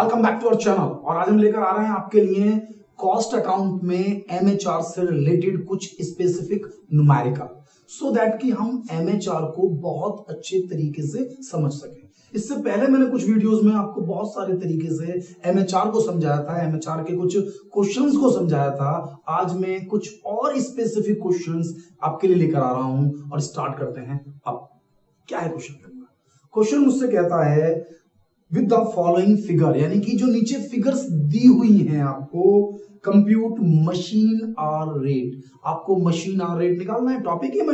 Welcome back to our channel. और आज हम लेकर आ रहे हैं आपके लिए कॉस्ट अकाउंट में एमएचआर से रिलेटेड कुछ स्पेसिफिक न्यूमेरिकल, सो दैट कि हम एमएचआर को बहुत अच्छे तरीके से समझ सकें। इससे पहले मैंने कुछ वीडियोस में आपको बहुत सारे तरीके से एमएचआर को समझाया था, एमएचआर के कुछ क्वेश्चंस को समझाया था। आज मैं कुछ और स्पेसिफिक क्वेश्चंस आपके लिए लेकर आ रहा हूं और स्टार्ट करते हैं। अब क्या है क्वेश्चन मुझसे कहता है विद द फॉलोइंग फिगर, यानी कि जो नीचे फिगर्स दी हुई हैं आपको, कंप्यूट मशीन आर रेट। आपको मशीन आर रेट निकालना है। टॉपिक है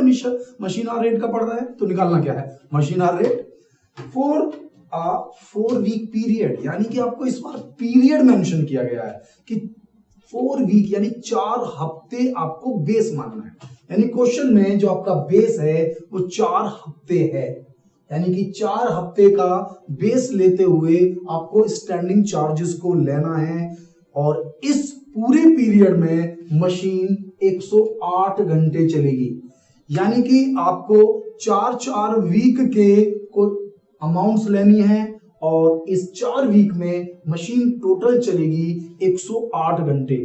मशीन आर रेट का पढ़ रहा है तो निकालना क्या है, machine hour rate for a 4 week period. यानी कि आपको इस बार पीरियड मेंशन किया गया है कि 4 वीक यानी 4 हफ्ते आपको बेस मानना है। यानी क्वेश्चन में जो आपका बेस है वो 4 हफ्ते है, यानी कि 4 हफ्ते का बेस लेते हुए आपको स्टैंडिंग चार्जेस को लेना है। और इस पूरे पीरियड में मशीन 108 घंटे चलेगी। यानी कि आपको 4 वीक के को अमाउंट्स लेनी है और इस 4 वीक में मशीन टोटल चलेगी 108 घंटे।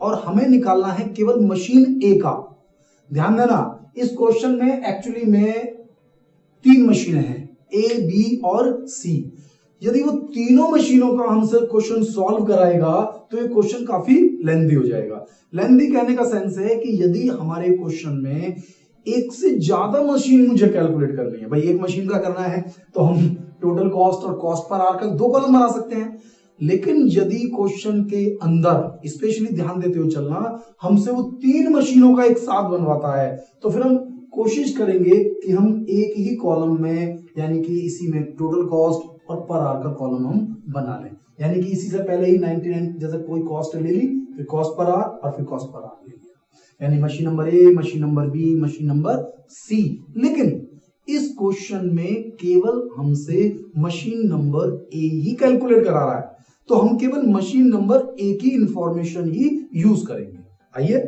और हमें निकालना है केवल मशीन ए का। ध्यान देना, इस क्वेश्चन में एक्चुअली में 3 मशीनें हैं, ए, बी और सी। यदि वो तीनों मशीनों का हमसे क्वेश्चन सॉल्व कराएगा तो ये क्वेश्चन काफी लेंथी हो जाएगा। लेंथी कहने का सेंस है कि यदि हमारे क्वेश्चन में एक से ज्यादा मशीन मुझे कैलकुलेट करनी है, भाई एक मशीन का करना है तो हम टोटल कॉस्ट और कॉस्ट पर आवर का 2 कॉलम बना सकते हैं। लेकिन यदि क्वेश्चन के अंदर स्पेशली ध्यान देते हुए चलना, हमसे वो 3 मशीनों का एक साथ बनवाता है तो फिर हम कोशिश करेंगे कि हम एक ही कॉलम में, यानी कि इसी में टोटल कॉस्ट और पर आवर का कॉलम हम बना लें। यानी कि इसी से पहले ही 99 जैसे कोई कॉस्ट ले ली, फिर कॉस्ट पर आवर और फिर कॉस्ट पर आवर ले लिया। यानी machine number A, machine number B, machine number C. लेकिन इस क्वेश्चन में केवल हमसे मशीन नंबर ए ही कैलकुलेट करा रहा है, तो हम केवल मशीन नंबर ए की इंफॉर्मेशन ही यूज करेंगे। आइए,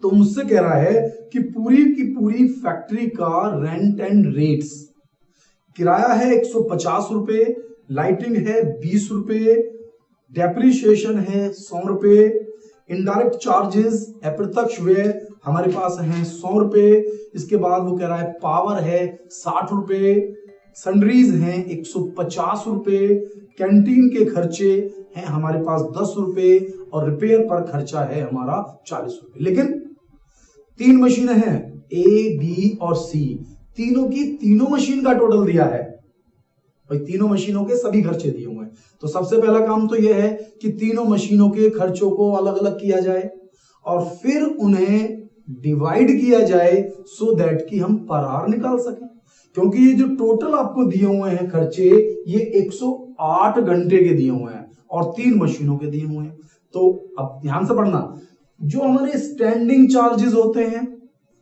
तो मुझसे कह रहा है कि पूरी की पूरी फैक्ट्री का रेंट एंड रेट्स, किराया है 150 रुपए, लाइटिंग है 20 रुपए, डेप्रिसिएशन है 100 रुपए, इनडायरेक्ट चार्जेस अप्रत्यक्ष व्यय हमारे पास है 100 रुपए। इसके बाद वो कह रहा है पावर है 60 रुपए, सन्ड्रीज हैं 150 रुपए, कैंटीन के खर्चे हैं हमारे पास 10 रुपए और रिपेयर पर खर्चा है हमारा 40 रुपए। लेकिन 3 मशीनें हैं, ए, बी और सी। तीनों की तीनों मशीन का टोटल दिया है, भाई तीनों मशीनों के सभी खर्चे दिए हुए हैं। तो सबसे पहला काम तो यह है कि तीनों मशीनों के खर्चों को अलग अलग किया जाए और फिर उन्हें डिवाइड किया जाए सो दैट कि हम पर आवर निकाल सकें। क्योंकि ये जो टोटल आपको दिए हुए हैं खर्चे, ये 108 घंटे के दिए हुए हैं और 3 मशीनों के दिए हुए हैं। तो अब ध्यान से पढ़ना, जो हमारे स्टैंडिंग चार्जेस होते हैं,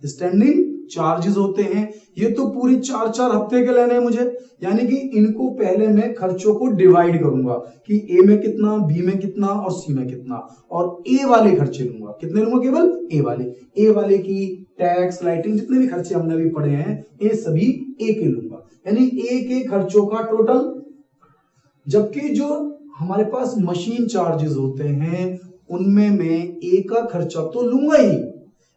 स्टैंडिंग चार्जेस होते हैं, ये तो पूरे 4 हफ्ते के लेने हैं मुझे। यानी कि इनको पहले मैं खर्चों को डिवाइड करूंगा कि ए में कितना, बी में कितना और सी में कितना, और ए वाले खर्चे लूंगा। कितने लूंगा? केवल ए वाले की टैक्स, लाइटिंग, जितने भी खर्चे हमने अभी पढ़े हैं ये सभी ए के लूंगा, यानी ए के खर्चों का टोटल। जबकि जो हमारे पास मशीन चार्जेस होते हैं उनमें मैं ए का खर्चा तो लूंगा ही,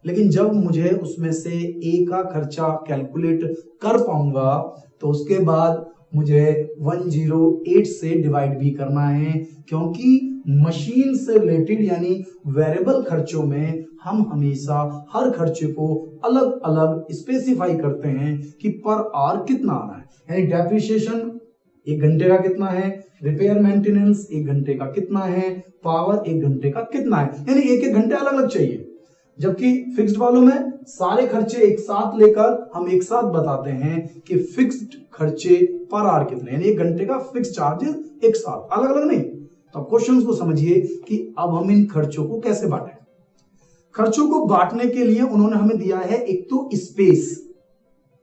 लेकिन जब मुझे उसमें से ए का खर्चा कैलकुलेट कर पाऊंगा तो उसके बाद मुझे 108 से डिवाइड भी करना है। क्योंकि मशीन से रिलेटेड यानी वेरिएबल खर्चों में हम हमेशा हर खर्चे को अलग अलग स्पेसिफाई करते हैं कि पर आवर कितना आना है। यानी डेप्रिसिएशन 1 घंटे का कितना है, रिपेयर मेंटेनेंस 1 घंटे का कितना है, पावर 1 घंटे का कितना है, यानी 1-1 घंटे अलग अलग चाहिए। जबकि फिक्स्ड वालों में सारे खर्चे एक साथ लेकर हम एक साथ बताते हैं कि फिक्स्ड खर्चे पर आवर कितने, यानी 1 घंटे का फिक्स चार्जेस एक साथ, अलग अलग नहीं। तो क्वेश्चंस को समझिए कि अब हम इन खर्चों को कैसे बांटें। खर्चों को बांटने के लिए उन्होंने हमें दिया है एक तो स्पेस,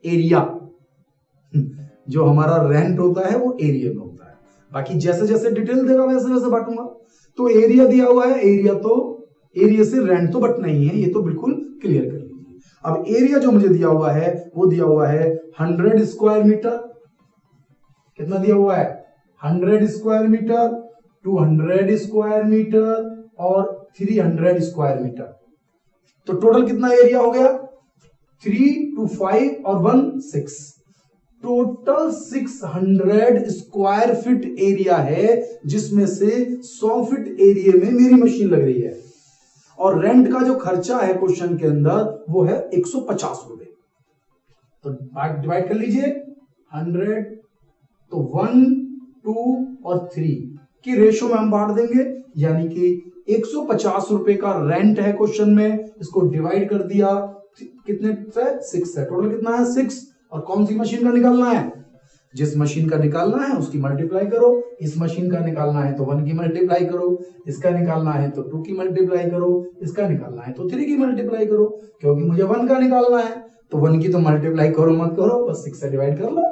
एरिया, जो हमारा रेंट होता है वो एरिया में होता है। बाकी जैसे जैसे डिटेल देगा वैसे वैसे बांटूंगा। तो एरिया दिया हुआ है, एरिया से रेंट तो बटना ही है, ये तो बिल्कुल क्लियर कर लीजिए। अब एरिया जो मुझे दिया हुआ है वो दिया हुआ है 100 स्क्वायर मीटर। कितना दिया हुआ है? 100 स्क्वायर मीटर। 200 स्क्वायर मीटर और 300 स्क्वायर मीटर। तो टोटल कितना एरिया हो गया? 3 2 5 और 1 6, टोटल 600 स्क्वायर फीट एरिया है, जिसमें से 100 फीट एरिया में मेरी मशीन लग रही है। और रेंट का जो खर्चा है क्वेश्चन के अंदर वो है 150 रुपए। तो डिवाइड कर लीजिए 100, तो 1 2 और 3 की रेशो में हम बांट देंगे, यानी कि 150 रुपए का रेंट है क्वेश्चन में, इसको डिवाइड कर दिया कितने से? 6 है। टोटल कितना है? 6। और कौन सी मशीन का निकालना है? जिस मशीन का निकालना है उसकी मल्टीप्लाई करो। इस मशीन का निकालना है तो 1 की मल्टीप्लाई करो, इसका निकालना है तो 2 की मल्टीप्लाई करो, इसका निकालना है तो 3 की मल्टीप्लाई करो। क्योंकि मुझे 1 का निकालना है तो 1 की तो मल्टीप्लाई करो मत करो, बस 6 से डिवाइड कर लो।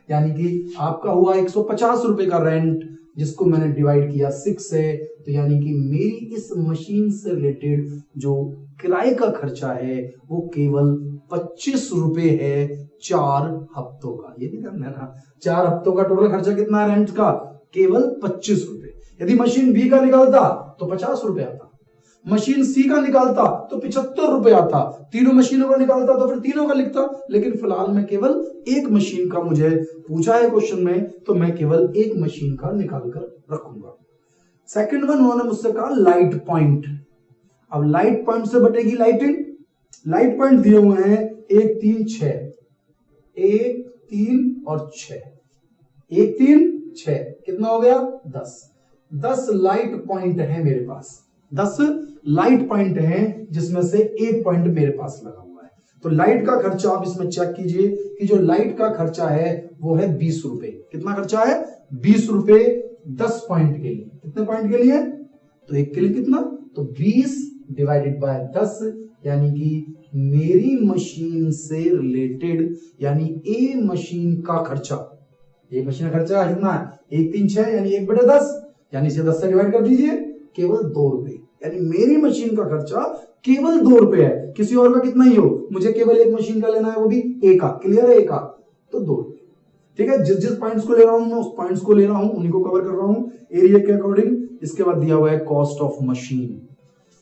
यानी कि आपका हुआ 150 रुपए का रेंट, जिसको मैंने डिवाइड किया 6 से। तो यानी कि मेरी इस मशीन से रिलेटेड जो किराए का खर्चा है वो केवल 25 रुपए है 4 हफ्तों का। ये भी ध्यान देना, 4 हफ्तों का टोटल खर्चा कितना है रेंट का? केवल 25 रुपए। यदि मशीन बी का निकालता तो 50 रुपए आता, मशीन सी का निकालता तो 75 रुपए आता, तीनों मशीनों का निकालता तो फिर तीनों का लिखता। लेकिन फिलहाल मैं केवल एक मशीन का मुझे पूछा है क्वेश्चन में, तो मैं केवल एक मशीन का निकाल कर रखूंगा। सेकंड वन उन्होंने मुझसे कहा लाइट पॉइंट। अब लाइट पॉइंट से बटेगी लाइटिंग। लाइट पॉइंट दिए हुए हैं 1 3 6, 1 3 और 6, 1 3 6, कितना हो गया? 10। 10 लाइट पॉइंट है मेरे पास, 10 लाइट पॉइंट हैं, जिसमें से एक पॉइंट मेरे पास लगा हुआ है। तो लाइट का खर्चा आप इसमें चेक कीजिए कि जो लाइट का खर्चा है वो है 20 रुपए। कितना खर्चा है? 20 रुपए 10 पॉइंट के लिए। कितने पॉइंट के लिए? तो एक के लिए कितना? तो 20 डिवाइडेड बाय 10, यानी कि मेरी मशीन से रिलेटेड, यानी ए मशीन का खर्चा, ए मशीन का खर्चा कितना है? 1 3 6, यानी 1/10, यानी इसे 10 से डिवाइड कर दीजिए, केवल 2 रुपए। यानी मेरी मशीन का खर्चा केवल 2 रुपए है। किसी और का कितना ही हो, मुझे केवल एक मशीन का लेना है, वो भी ए का। क्लियर है? ए का तो 2 रुपए। ठीक है, जिस जिस पॉइंट्स को ले रहा हूं मैं उस पॉइंट्स को ले रहा हूं, उन्हीं को कवर कर रहा हूं एरिया के अकॉर्डिंग। इसके बाद दिया हुआ है कॉस्ट ऑफ मशीन।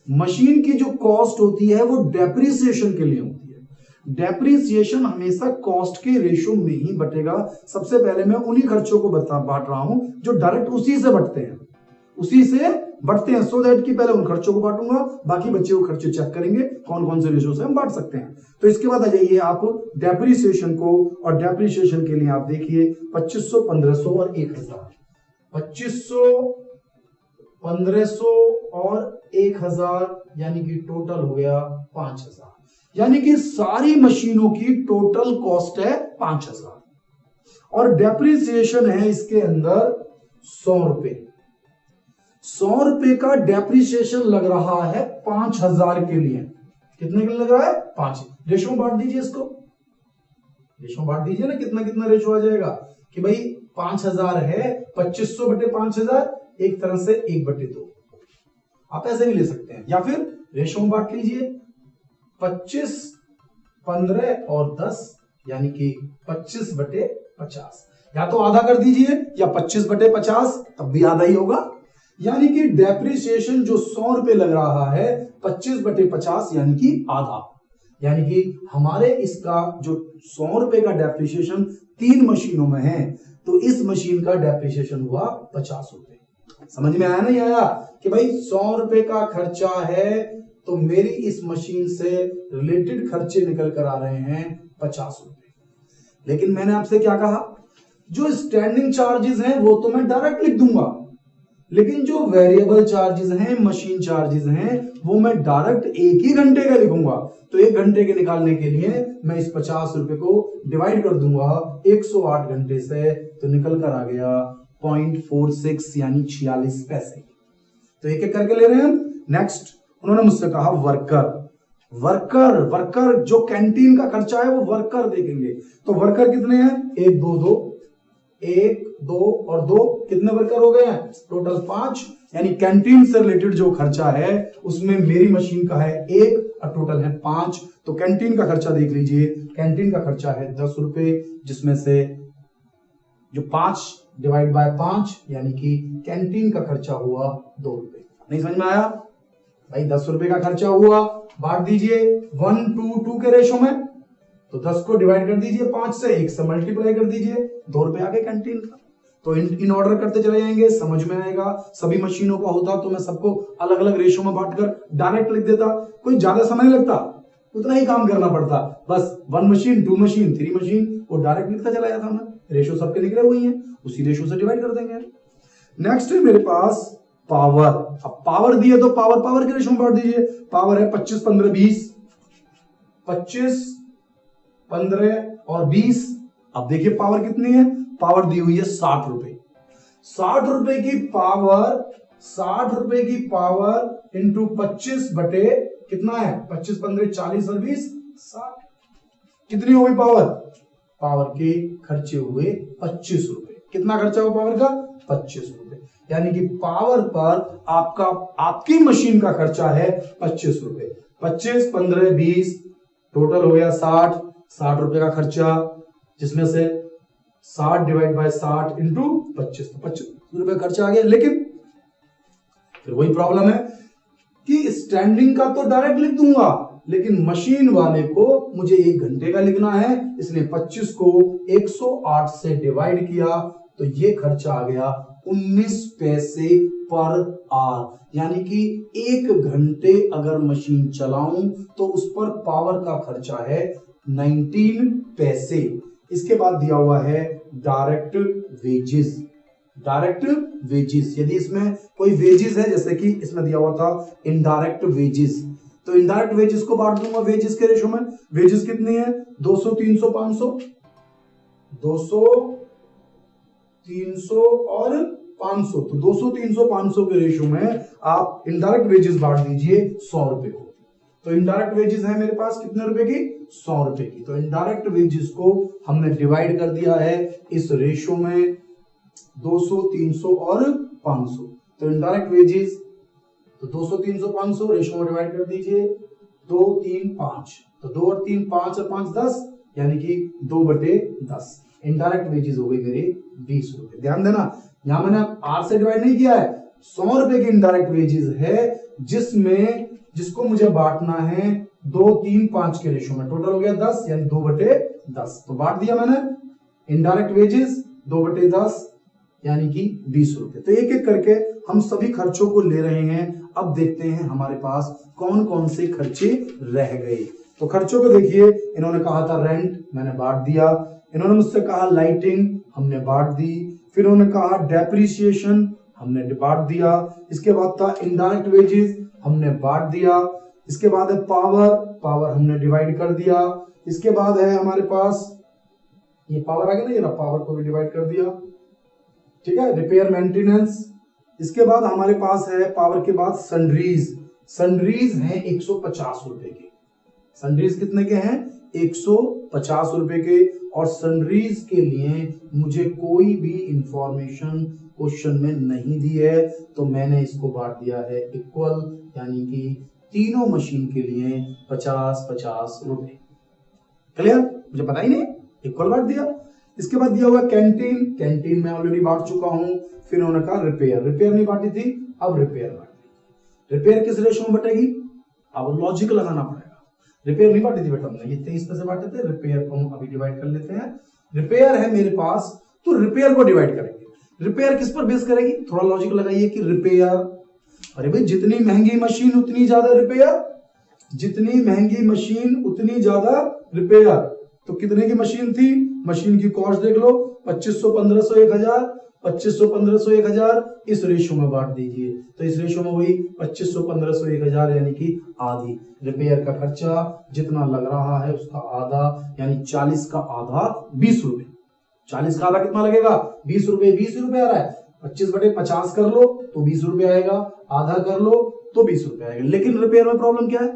मशीन की जो कॉस्ट होती है वो डेप्रिसिएशन के लिए होती है। डेप्रिसिएशन हमेशा कॉस्ट के रेशो में ही बटेगा। सबसे पहले मैं उन्हीं खर्चों को बांट रहा हूं जो डायरेक्ट उसी से बढ़ते हैं, उसी से बढ़ते हैं, सो दैट कि पहले उन खर्चों को बांटूंगा, बाकी बच्चे को खर्चे चेक करेंगे कौन कौन से रेशो से हम बांट सकते हैं। तो इसके बाद आ जाइए आप डेप्रिसिएशन को, और डेप्रिसिएशन के लिए आप देखिए 2500, 1500 और 1000। 2500, 1500 और 1000, यानी कि टोटल हो गया 5000। यानी कि सारी मशीनों की टोटल कॉस्ट है 5000, और डेप्रिसिएशन है इसके अंदर 100 रुपए। 100 रुपए का डेप्रिसिएशन लग रहा है 5000 के लिए। कितने के लिए लग रहा है? 5। रेशो में बांट दीजिए इसको, रेशो में बांट दीजिए ना, कितना कितना रेशो आ जाएगा कि भाई 5000 है, 2500 बटे 5000, एक तरह से 1/2। आप ऐसे भी ले सकते हैं, या फिर रेशो में बांट लीजिए 25, 15 और 10, यानी कि 25/50। या तो आधा कर दीजिए या 25/50, तब भी आधा ही होगा। यानी कि डेप्रिसिएशन जो 100 रुपए लग रहा है 25/50, यानी कि आधा। यानी कि हमारे इसका जो 100 रुपए का डेप्रिसिएशन 3 मशीनों में है, तो इस मशीन का डेप्रिसिएशन हुआ 50 रुपए। समझ में आया नहीं आया कि भाई 100 रुपए का खर्चा है, तो मेरी इस मशीन से रिलेटेड खर्चे निकल कर आ रहे हैं 50 रुपए। लेकिन मैंने आपसे क्या कहा, जो स्टैंडिंग चार्जेस हैं वो तो मैं डायरेक्ट लिख दूंगा, लेकिन जो वेरिएबल चार्जेस हैं, मशीन चार्जेस हैं, वो मैं डायरेक्ट एक ही घंटे का लिखूंगा। तो 1 घंटे के निकालने के लिए मैं इस 50 रुपए को डिवाइड कर दूंगा 108 घंटे से, तो निकल कर आ गया 0.46, यानी 46 पैसे। तो एक एक करके ले रहे हैं हम। नेक्स्ट उन्होंने मुझसे कहा वर्कर। वर्कर वर्कर जो कैंटीन का खर्चा है वो वर्कर देखेंगे। तो वर्कर कितने हैं? 1 2 2, 1 2 और 2, कितने वर्कर हो गए हैं? टोटल 5। यानी कैंटीन से रिलेटेड जो खर्चा है उसमें मेरी मशीन का है 1 और टोटल है 5। तो कैंटीन का खर्चा देख लीजिए, कैंटीन का खर्चा है 10 रुपए, जिसमें से जो 5 डिवाइड बाय 5 यानी कि कैंटीन का खर्चा हुआ 2 रुपए। नहीं समझ में आया भाई? 10 रुपए का खर्चा हुआ, बांट दीजिए 1 to 2 के रेशो में, तो 10 को डिवाइड कर दीजिए 5 से, 1 से मल्टीप्लाई कर दीजिए, 2 रुपए आ गए कैंटीन का। तो इन ऑर्डर करते चले जाएंगे, समझ में आएगा। सभी मशीनों का होता तो मैं सबको अलग अलग रेशो में बांटकर डायरेक्ट लिख देता, कोई ज्यादा समय नहीं लगता, उतना ही काम करना पड़ता। बस 1 मशीन 2 मशीन 3 मशीन वो डायरेक्ट लिखता चला जाता मैं। रेशो सबके लिख रहे हुए हैं, उसी रेशो से डिवाइड कर देंगे। नेक्स्ट है मेरे पास पावर। अब पावर दिए तो पावर के रेशो में बांट दीजिए। पावर है 25 15 20, 25 15 और 20। अब देखिए पावर कितनी है, पावर दी हुई है 60 रुपए। 60 रुपए की पावर, 60 रुपए की पावर इंटू 25 बटे कितना है, 25 15 40 और 20 60। कितनी हो गई पावर? पावर के खर्चे हुए 25 रुपए। कितना खर्चा हुआ पावर का? 25 रुपए। यानी कि पावर पर आपकी मशीन का खर्चा है 25 रुपए। 25 15 20 टोटल हो गया 60 रुपए का खर्चा, जिसमें से 60 डिवाइड बाय 60 इंटू 25, तो 25 रुपए खर्चा आ गया। लेकिन फिर वही प्रॉब्लम है कि स्टैंडिंग का तो डायरेक्ट लिख दूंगा, लेकिन मशीन वाले को मुझे 1 घंटे का लिखना है, इसलिए 25 को 108 से डिवाइड किया तो ये खर्चा आ गया 19 पैसे पर आवर। यानी कि 1 घंटे अगर मशीन चलाऊं तो उस पर पावर का खर्चा है 19 पैसे। इसके बाद दिया हुआ है डायरेक्ट वेजेस। डायरेक्ट वेजेस, यदि इसमें कोई वेजेस है, जैसे कि इसमें दिया हुआ था इनडायरेक्ट वेजेस, तो इनडायरेक्ट वेजेस को बांट दूंगा वेजेस के रेशो में। वेजेस कितनी है? 200 300 500, 200 300 और 500, तो 200 300 500 के रेशो में आप इनडायरेक्ट वेजेस बांट दीजिए 100 रुपए को। तो इनडायरेक्ट वेजेस है मेरे पास कितने रुपए की? 100 रुपए की। तो इनडायरेक्ट वेजेस को हमने डिवाइड कर दिया है इस रेशो में 200 300 और 500। तो इनडायरेक्ट वेजेस, तो 200 300 500 रेशो में डिवाइड कर दीजिए, 2 3 5, तो 2 और 3 5 और 5 10, यानी कि 2/10। इनडायरेक्ट वेजेस हो गई मेरे 20 रुपए। ध्यान देना, यहां मैंने आर से डिवाइड नहीं किया है, 100 रुपए की इनडायरेक्ट वेजेस है, जिसको मुझे बांटना है 2 3 5 के रेशो में। टोटल हो गया 10, यानी 2/10। तो बांट दिया मैंने इनडायरेक्ट वेजेस 2/10, यानी कि 20 रुपए। तो एक एक करके हम सभी खर्चों को ले रहे हैं। अब देखते हैं हमारे पास कौन कौन से खर्चे रह गए। तो खर्चों को देखिए, इन्होंने कहा था रेंट, मैंने बांट दिया। इन्होंने मुझसे कहा लाइटिंग, हमने बांट दी। फिर उन्होंने कहा डेप्रिसिएशन, हमने बांट दिया। इसके बाद था इनडायरेक्ट वेजेस, हमने बांट दिया। इसके बाद है पावर हमने डिवाइड कर दिया। इसके बाद है हमारे पास ये पावर आ गया ना, ये पावर को भी डिवाइड कर दिया, ठीक है। Repair maintenance. इसके बाद हमारे पास है पावर के बाद सन्ड्रीज हैं 150 रुपए के। सन्ड्रीज कितने के हैं? 150 रुपए के। और सन्ड्रीज के लिए मुझे कोई भी इंफॉर्मेशन क्वेश्चन में नहीं दी है, तो मैंने इसको बांट दिया है इक्वल, यानी कि तीनों मशीन के लिए 50-50 रुपए। क्लियर? मुझे पता ही नहीं, इक्वल बांट दिया। इसके बाद दिया हुआ कैंटीन में ऑलरेडी बांट चुका हूं। फिर उन्होंने कहा रिपेयर नहीं बांटी थी, अब रिपेयर बांट दी। रिपेयर किस रेशो में बटेगी? अब लॉजिक लगाना पड़ेगा। रिपेयर नहीं बांटी थी बेटा हमने, ये 23 में से बांटे थे। रिपेयर को हम अभी डिवाइड कर लेते हैं। रिपेयर है मेरे पास, तो रिपेयर को डिवाइड करेंगे। रिपेयर किस पर बेस करेगी? थोड़ा लॉजिक लगाइए कि रिपेयर, अरे भाई जितनी महंगी मशीन उतनी ज्यादा रिपेयर, जितनी महंगी मशीन उतनी ज्यादा रिपेयर। तो कितने की मशीन थी? मशीन की कॉस्ट देख लो, 2500 1500 1000, 2500 1500 1000, इस रेशो में बांट दीजिए। तो इस रेशो में वही 2500 1500 1000, यानी कि आधी। रिपेयर का खर्चा जितना लग रहा है उसका आधा, यानी 40 का आधा 20 रुपए। 40 का आधा कितना लगेगा? 20 रुपए। 20 रुपए आ रहा है, 25/50 कर लो तो 20 रुपए आएगा, आधा कर लो तो 20 रुपए आएगा। लेकिन रिपेयर में प्रॉब्लम क्या है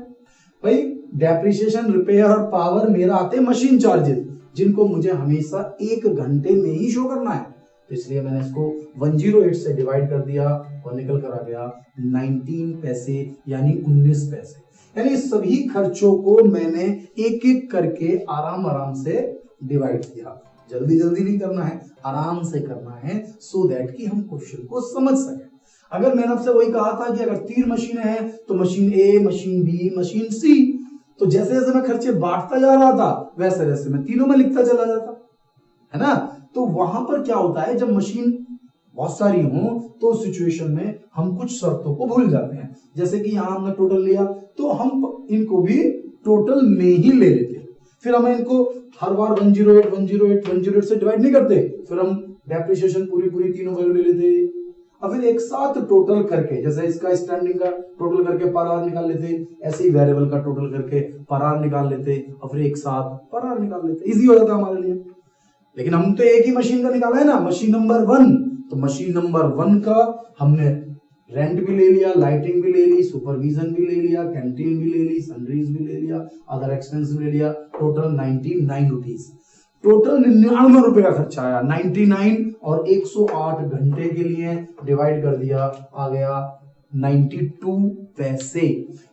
भाई? डेप्रिसिएशन, रिपेयर और पावर मेरा आते हैं मशीन चार्जेस, जिनको मुझे हमेशा 1 घंटे में ही शो करना है। तो इसलिए मैंने इसको 108 से डिवाइड कर दिया और निकल कर आ गया 19 पैसे, यानी 19 पैसे। यानी सभी खर्चों को मैंने एक एक करके आराम से डिवाइड किया। जल्दी जल्दी नहीं करना है, आराम से करना है, सो दैट कि हम क्वेश्चन को समझ सकें। अगर मैंने आपसे वही कहा था कि अगर 3 मशीनें हैं तो मशीन ए, मशीन बी, मशीन सी, तो जैसे जैसे मैं खर्चे बांटता जा रहा था वैसे वैसे मैं तीनों में लिखता चला जाता, है ना। तो वहां पर क्या होता है, जब मशीन बहुत सारी हो तो सिचुएशन में हम कुछ शर्तों को भूल जाते हैं। जैसे कि यहां हमने टोटल लिया तो हम इनको भी टोटल में ही ले लेते, फिर हमें इनको हर बार 108, 108, 108 से डिवाइड नहीं करते, फिर हम डेप्रिसिएशन पूरी तीनों वैल्यू ले लेते, और फिर एक साथ टोटल करके, जैसे इसका स्टैंडिंग का टोटल करके पर आवर निकाल लेते, ऐसे ही वेरिएबल का टोटल करके पर आवर निकाल लेते और फिर एक साथ पर आवर निकाल लेते, इजी हो जाता हमारे लिए। लेकिन हम तो एक ही मशीन का निकाला है ना, मशीन नंबर 1, तो मशीन नंबर 1 का हमने रेंट भी ले लिया, लाइटिंग भी ले ली, सुपरविजन भी ले लिया, कैंटीन भी ले ली, सनरीज भी ले लिया, अदर एक्सपेंस भी ले लिया, टोटल 99 रुपीज, टोटल 99 रुपए का खर्चा आया। 99 और 108 घंटे के लिए डिवाइड कर दिया, आ गया 92 पैसे।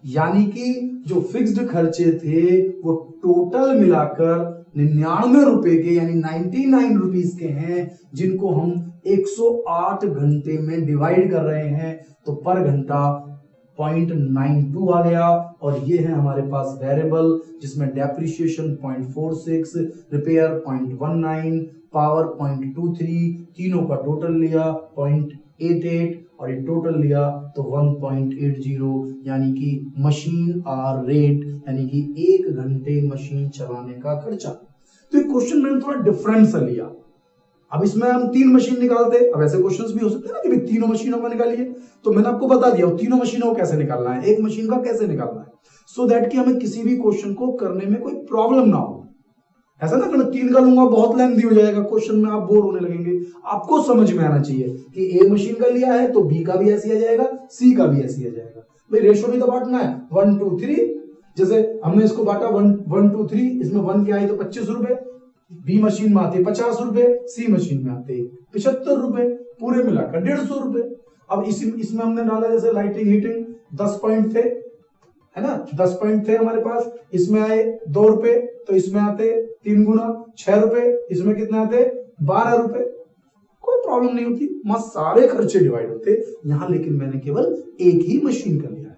यानी कि जो फिक्स्ड खर्चे थे वो टोटल मिलाकर 99 रुपए के, यानी 99 रुपीज के हैं, जिनको हम 108 घंटे में डिवाइड कर रहे हैं, तो पर घंटा 0.92 आ गया। और ये है हमारे पास वेरिएबल, जिसमें डेप्रिसिएशन 0.46, रिपेयर 0.19, पावर 0.23, तीनों का टोटल लिया 0.88 और ये टोटल लिया तो 1.80, यानी कि मशीन आर रेट, यानी कि 1 घंटे मशीन चलाने का खर्चा। तो ये क्वेश्चन मैंने थोड़ा डिफरेंट सा लिया। अब इसमें हम 3 मशीन निकालते, अब ऐसे क्वेश्चंस भी हो सकते हैं ना कि भाई तीनों मशीनों को निकालिए, तो मैंने आपको बता दिया तीनों मशीनों को कैसे निकालना है, एक मशीन का कैसे निकालना है, सो दैट कि हमें किसी भी क्वेश्चन को करने में कोई प्रॉब्लम ना हो। ऐसा ना कि मैं 3 का लूंगा बहुत लेंथी हो जाएगा क्वेश्चन में, आप बोर होने लगेंगे। आपको समझ में आना चाहिए कि ए मशीन का लिया है तो बी का भी ऐसे आ जाएगा, सी का भी ऐसे आ जाएगा। भाई रेशो भी तो बांटना है, 1 2 3, जैसे हमने इसको बांटा 1 2 3, इसमें 1 क्या आई तो 25 रुपए, बी मशीन में आते 50 रुपए, सी मशीन में आते 75 रुपए, पूरे मिलाकर 150 रुपए। अब इसमें हमने डाला जैसे लाइटिंग हीटिंग 10 पॉइंट थे, है ना, 10 पॉइंट थे हमारे पास, इसमें आए 2 रुपए, तो इसमें आते 3 गुना 6 रुपए, इसमें कितने आते 12 रुपए, कोई प्रॉब्लम नहीं होती, मस्त सारे खर्चे डिवाइड होते यहाँ। लेकिन मैंने केवल एक ही मशीन का लिया है।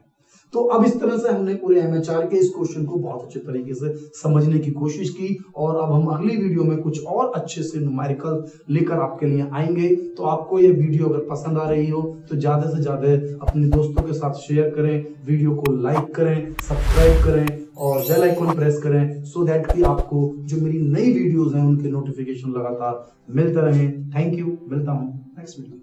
तो अब इस तरह से हमने पूरे एमएचआर के इस क्वेश्चन को बहुत अच्छे तरीके से समझने की कोशिश की, और अब हम अगली वीडियो में कुछ और अच्छे से न्यूमेरिकल लेकर आपके लिए आएंगे। तो आपको ये वीडियो अगर पसंद आ रही हो तो ज्यादा से ज्यादा अपने दोस्तों के साथ शेयर करें, वीडियो को लाइक करें, सब्सक्राइब करें और बेल आइकन प्रेस करें, सो दैट कि आपको जो मेरी नई वीडियोस हैं उनके नोटिफिकेशन लगातार मिलते रहें। थैंक यू, मिलता हूं नेक्स्ट वीडियो।